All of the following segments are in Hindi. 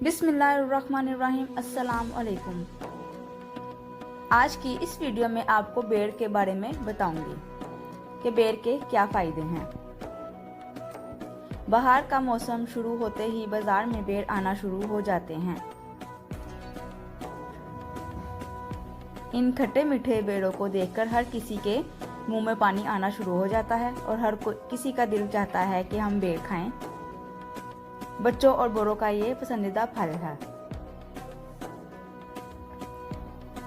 बिस्मिल्लाहिर्रहमानिर्रहीम। अस्सलाम वालेकुम। आज की इस वीडियो में आपको बेर के बारे में बताऊंगी कि बेर के क्या फ़ायदे हैं। बहार का मौसम शुरू होते ही बाज़ार में बेर आना शुरू हो जाते हैं। इन खट्टे मीठे बेरों को देखकर हर किसी के मुंह में पानी आना शुरू हो जाता है और हर किसी का दिल चाहता है कि हम बेर खाएं। बच्चों और बड़ों का ये पसंदीदा फल है।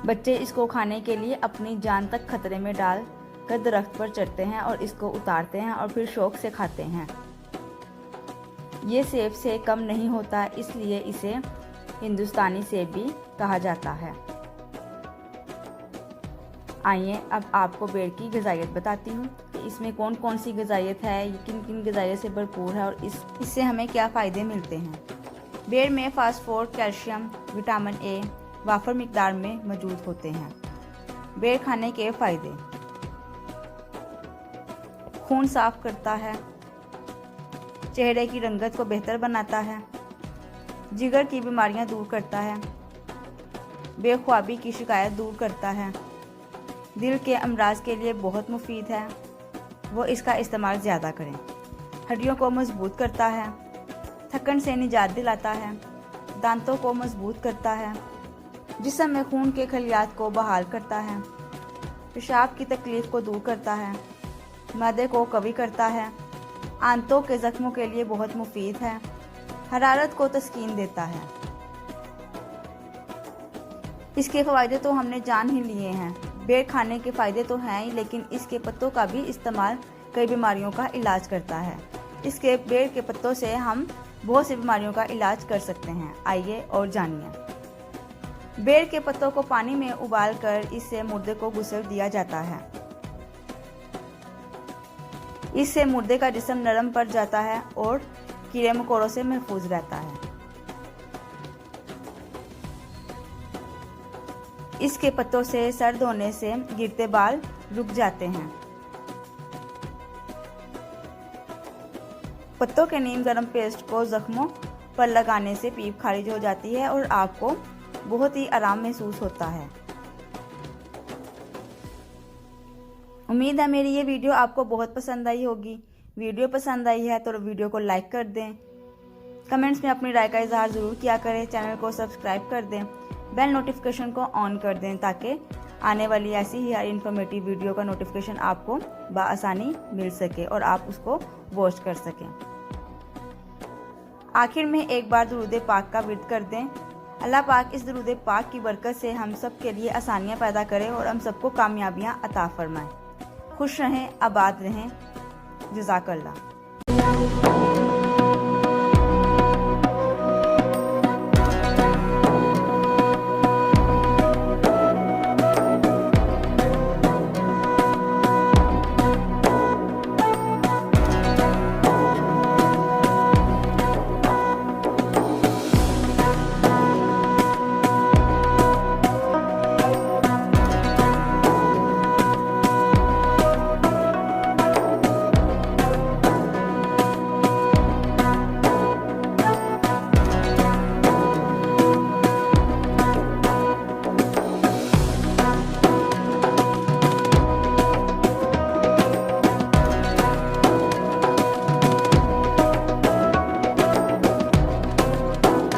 बच्चे इसको खाने के लिए अपनी जान तक खतरे में डाल कर दरख्त पर चढ़ते हैं और इसको उतारते हैं और फिर शौक से खाते हैं। ये सेब से कम नहीं होता, इसलिए इसे हिंदुस्तानी सेब भी कहा जाता है। आइए अब आपको बेर की ग़िज़ाइयत बताती हूँ कि इसमें कौन कौन सी ग़िज़ाइयत है, किन किन ग़िज़ाइयत से भरपूर है और इससे हमें क्या फ़ायदे मिलते हैं। बेर में फास्फोर, कैल्शियम, विटामिन ए वाफर मिकदार में मौजूद होते हैं। बेर खाने के फ़ायदे: खून साफ करता है, चेहरे की रंगत को बेहतर बनाता है, जिगर की बीमारियां दूर करता है, बेख्वाबी की शिकायत दूर करता है, दिल के अमराज के लिए बहुत मुफीद है, वो इसका इस्तेमाल ज़्यादा करें। हड्डियों को मजबूत करता है, थकन से निजात दिलाता है, दांतों को मजबूत करता है, जिस्म में खून के खलियात को बहाल करता है, पेशाब की तकलीफ को दूर करता है, मैदे को कवी करता है, आंतों के ज़ख्मों के लिए बहुत मुफीद है, हरारत को तस्कीन देता है। इसके फ़ायदे तो हमने जान ही लिए हैं। बेर खाने के फ़ायदे तो हैं ही, लेकिन इसके पत्तों का भी इस्तेमाल कई बीमारियों का इलाज करता है। इसके बेर के पत्तों से हम बहुत सी बीमारियों का इलाज कर सकते हैं। आइए और जानिए। बेर के पत्तों को पानी में उबालकर इससे मुर्दे को गुस्ल दिया जाता है। इससे मुर्दे का जिस्म नरम पड़ जाता है और कीड़े मकोड़ों से महफूज रहता है। इसके पत्तों से सर धोने से गिरते बाल रुक जाते हैं। पत्तों के नीम गर्म पेस्ट को जख्मों पर लगाने से पीप खारिज हो जाती है और आपको बहुत ही आराम महसूस होता है। उम्मीद है मेरी ये वीडियो आपको बहुत पसंद आई होगी। वीडियो पसंद आई है तो वीडियो को लाइक कर दें, कमेंट्स में अपनी राय का इजहार ज़रूर किया करें, चैनल को सब्सक्राइब कर दें, बेल नोटिफिकेशन को ऑन कर दें ताकि आने वाली ऐसी ही हर इन्फॉर्मेटिव वीडियो का नोटिफिकेशन आपको बआसानी मिल सके और आप उसको वॉच कर सकें। आखिर में एक बार दुरूद पाक का विर्द कर दें। अल्लाह पाक इस दुरूद पाक की बरकत से हम सब के लिए आसानियाँ पैदा करें और हम सबको कामयाबियाँ अता फरमाएं। खुश रहें, आबाद रहें। जज़ाकल्लाह।